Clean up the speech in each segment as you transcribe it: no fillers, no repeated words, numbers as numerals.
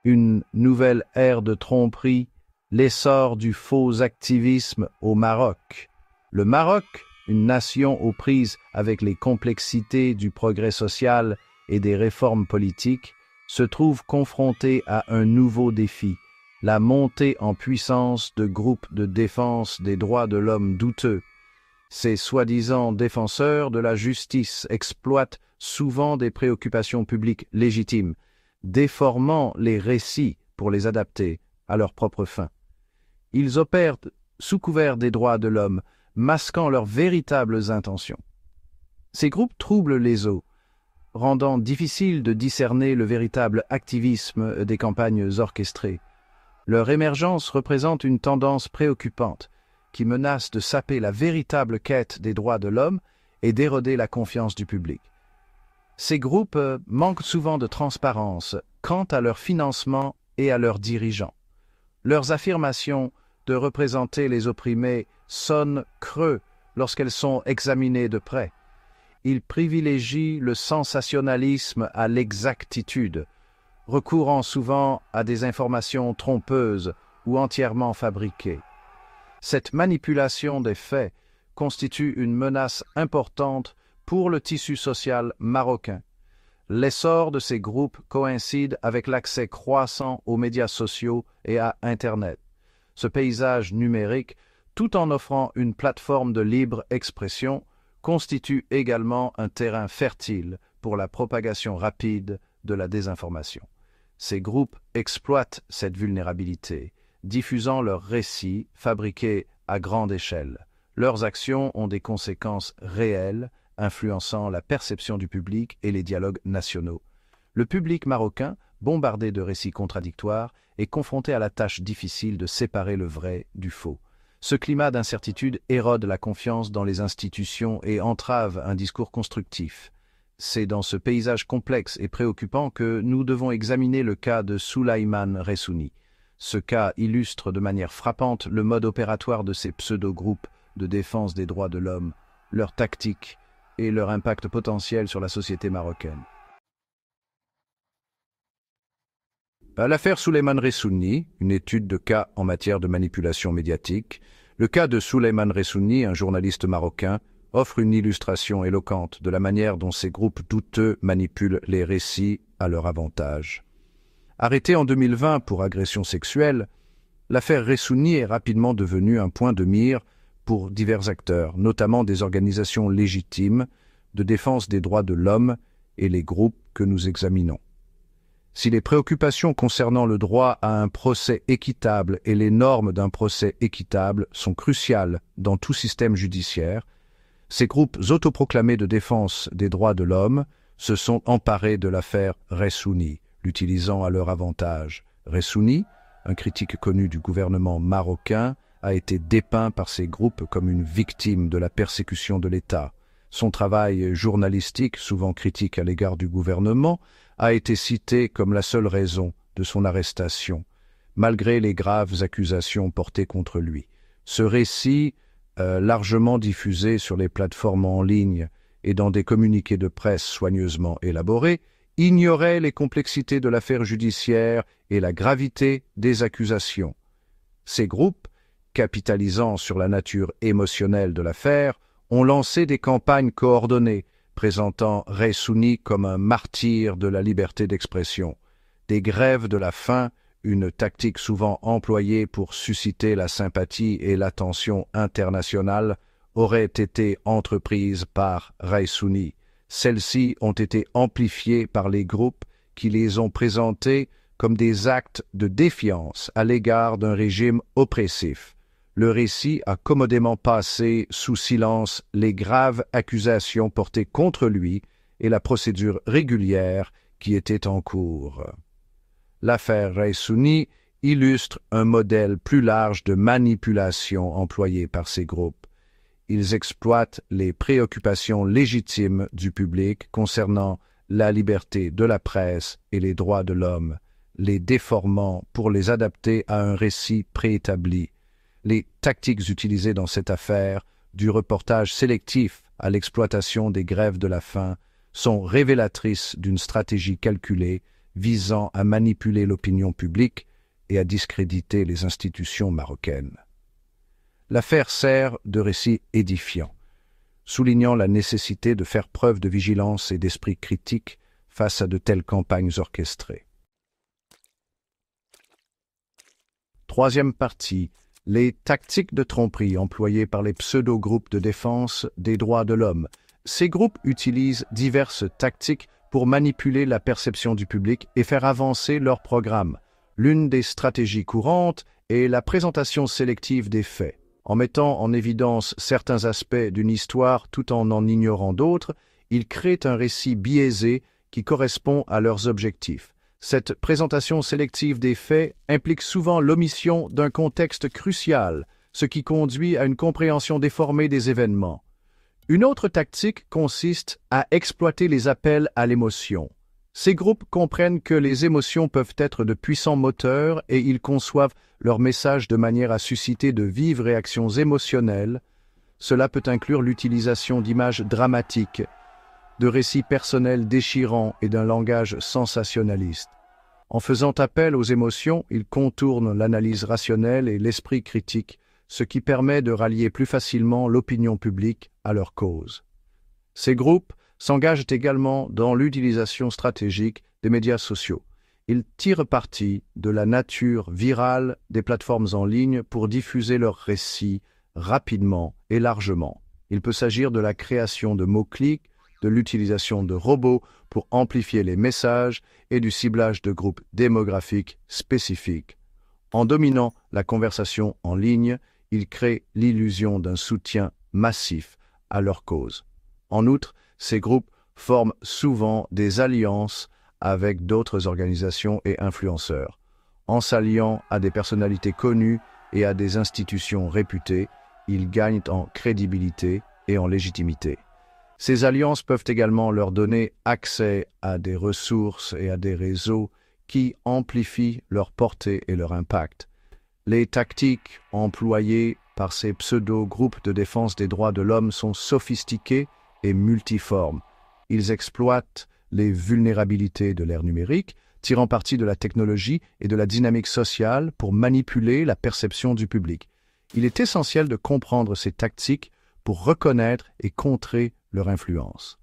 une nouvelle ère de tromperie, l'essor du faux activisme au Maroc. Le Maroc, une nation aux prises avec les complexités du progrès social et des réformes politiques, se trouve confronté à un nouveau défi, la montée en puissance de groupes de défense des droits de l'homme douteux. Ces soi-disant défenseurs de la justice exploitent souvent des préoccupations publiques légitimes, déformant les récits pour les adapter à leurs propres fins. Ils opèrent sous couvert des droits de l'homme, masquant leurs véritables intentions. Ces groupes troublent les eaux, rendant difficile de discerner le véritable activisme des campagnes orchestrées. Leur émergence représente une tendance préoccupante qui menace de saper la véritable quête des droits de l'homme et d'éroder la confiance du public. Ces groupes manquent souvent de transparence quant à leur financement et à leurs dirigeants. Leurs affirmations de représenter les opprimés sonnent creux lorsqu'elles sont examinées de près. Ils privilégient le sensationnalisme à l'exactitude, recourant souvent à des informations trompeuses ou entièrement fabriquées. Cette manipulation des faits constitue une menace importante pour le tissu social marocain. L'essor de ces groupes coïncide avec l'accès croissant aux médias sociaux et à Internet. Ce paysage numérique, tout en offrant une plateforme de libre expression, constitue également un terrain fertile pour la propagation rapide de la désinformation. Ces groupes exploitent cette vulnérabilité, diffusant leurs récits fabriqués à grande échelle. Leurs actions ont des conséquences réelles, influençant la perception du public et les dialogues nationaux. Le public marocain, bombardé de récits contradictoires, est confronté à la tâche difficile de séparer le vrai du faux. Ce climat d'incertitude érode la confiance dans les institutions et entrave un discours constructif. C'est dans ce paysage complexe et préoccupant que nous devons examiner le cas de Souleymane Ressouni. Ce cas illustre de manière frappante le mode opératoire de ces pseudo-groupes de défense des droits de l'homme, leurs tactiques et leur impact potentiel sur la société marocaine. À l'affaire Souleymane Ressouni, une étude de cas en matière de manipulation médiatique, le cas de Souleymane Ressouni, un journaliste marocain, offre une illustration éloquente de la manière dont ces groupes douteux manipulent les récits à leur avantage. Arrêté en 2020 pour agression sexuelle, l'affaire Ressouni est rapidement devenue un point de mire pour divers acteurs, notamment des organisations légitimes de défense des droits de l'homme et les groupes que nous examinons. Si les préoccupations concernant le droit à un procès équitable et les normes d'un procès équitable sont cruciales dans tout système judiciaire, ces groupes autoproclamés de défense des droits de l'homme se sont emparés de l'affaire Ressouni, l'utilisant à leur avantage. Ressouni, un critique connu du gouvernement marocain, a été dépeint par ces groupes comme une victime de la persécution de l'État. Son travail journalistique, souvent critique à l'égard du gouvernement, a été cité comme la seule raison de son arrestation, malgré les graves accusations portées contre lui. Ce récit, largement diffusé sur les plateformes en ligne et dans des communiqués de presse soigneusement élaborés, ignorait les complexités de l'affaire judiciaire et la gravité des accusations. Ces groupes, capitalisant sur la nature émotionnelle de l'affaire, ont lancé des campagnes coordonnées, présentant Ressouni comme un martyr de la liberté d'expression. Des grèves de la faim, une tactique souvent employée pour susciter la sympathie et l'attention internationale, auraient été entreprises par Ressouni. Celles-ci ont été amplifiées par les groupes qui les ont présentées comme des actes de défiance à l'égard d'un régime oppressif. Le récit a commodément passé sous silence les graves accusations portées contre lui et la procédure régulière qui était en cours. L'affaire Ressouni illustre un modèle plus large de manipulation employé par ces groupes. Ils exploitent les préoccupations légitimes du public concernant la liberté de la presse et les droits de l'homme, les déformant pour les adapter à un récit préétabli. Les tactiques utilisées dans cette affaire, du reportage sélectif à l'exploitation des grèves de la faim, sont révélatrices d'une stratégie calculée visant à manipuler l'opinion publique et à discréditer les institutions marocaines. L'affaire sert de récit édifiant, soulignant la nécessité de faire preuve de vigilance et d'esprit critique face à de telles campagnes orchestrées. Troisième partie, les tactiques de tromperie employées par les pseudo-groupes de défense des droits de l'homme. Ces groupes utilisent diverses tactiques pour manipuler la perception du public et faire avancer leur programme. L'une des stratégies courantes est la présentation sélective des faits. En mettant en évidence certains aspects d'une histoire tout en ignorant d'autres, ils créent un récit biaisé qui correspond à leurs objectifs. Cette présentation sélective des faits implique souvent l'omission d'un contexte crucial, ce qui conduit à une compréhension déformée des événements. Une autre tactique consiste à exploiter les appels à l'émotion. Ces groupes comprennent que les émotions peuvent être de puissants moteurs et ils conçoivent leur message de manière à susciter de vives réactions émotionnelles. Cela peut inclure l'utilisation d'images dramatiques, de récits personnels déchirants et d'un langage sensationnaliste. En faisant appel aux émotions, ils contournent l'analyse rationnelle et l'esprit critique, ce qui permet de rallier plus facilement l'opinion publique à leur cause. Ces groupes s'engagent également dans l'utilisation stratégique des médias sociaux. Ils tirent parti de la nature virale des plateformes en ligne pour diffuser leurs récits rapidement et largement. Il peut s'agir de la création de mots-clics, de l'utilisation de robots pour amplifier les messages et du ciblage de groupes démographiques spécifiques. En dominant la conversation en ligne, ils créent l'illusion d'un soutien massif à leur cause. En outre, ces groupes forment souvent des alliances avec d'autres organisations et influenceurs. En s'alliant à des personnalités connues et à des institutions réputées, ils gagnent en crédibilité et en légitimité. Ces alliances peuvent également leur donner accès à des ressources et à des réseaux qui amplifient leur portée et leur impact. Les tactiques employées par ces pseudo-groupes de défense des droits de l'homme sont sophistiquées et multiformes. Ils exploitent les vulnérabilités de l'ère numérique, tirant parti de la technologie et de la dynamique sociale pour manipuler la perception du public. Il est essentiel de comprendre ces tactiques pour reconnaître et contrer leur influence.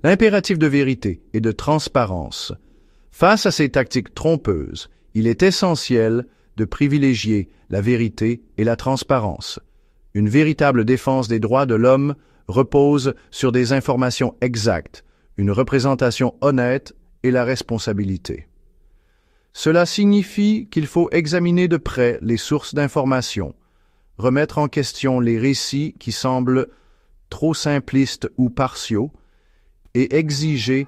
L'impératif de vérité et de transparence. Face à ces tactiques trompeuses, il est essentiel de privilégier la vérité et la transparence. Une véritable défense des droits de l'homme repose sur des informations exactes, une représentation honnête et la responsabilité. Cela signifie qu'il faut examiner de près les sources d'informations, remettre en question les récits qui semblent trop simplistes ou partiaux et exiger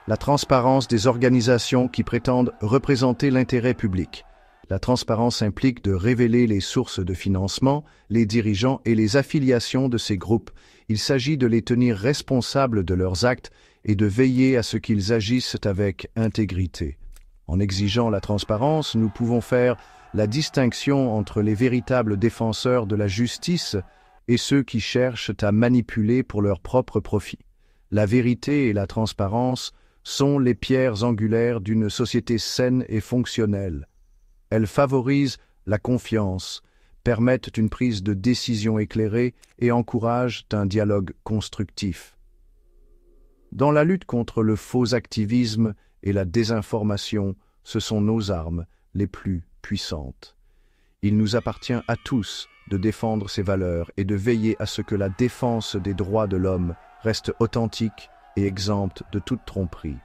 la transparence des organisations qui prétendent représenter l'intérêt public. La transparence implique de révéler les sources de financement, les dirigeants et les affiliations de ces groupes. Il s'agit de les tenir responsables de leurs actes et de veiller à ce qu'ils agissent avec intégrité. En exigeant la transparence, nous pouvons faire la distinction entre les véritables défenseurs de la justice et ceux qui cherchent à manipuler pour leur propre profit. La vérité et la transparence sont les pierres angulaires d'une société saine et fonctionnelle. Elles favorisent la confiance, permettent une prise de décision éclairée et encouragent un dialogue constructif. Dans la lutte contre le faux activisme et la désinformation, ce sont nos armes les plus puissantes. Il nous appartient à tous de défendre ces valeurs et de veiller à ce que la défense des droits de l'homme reste authentique et exempte de toute tromperie.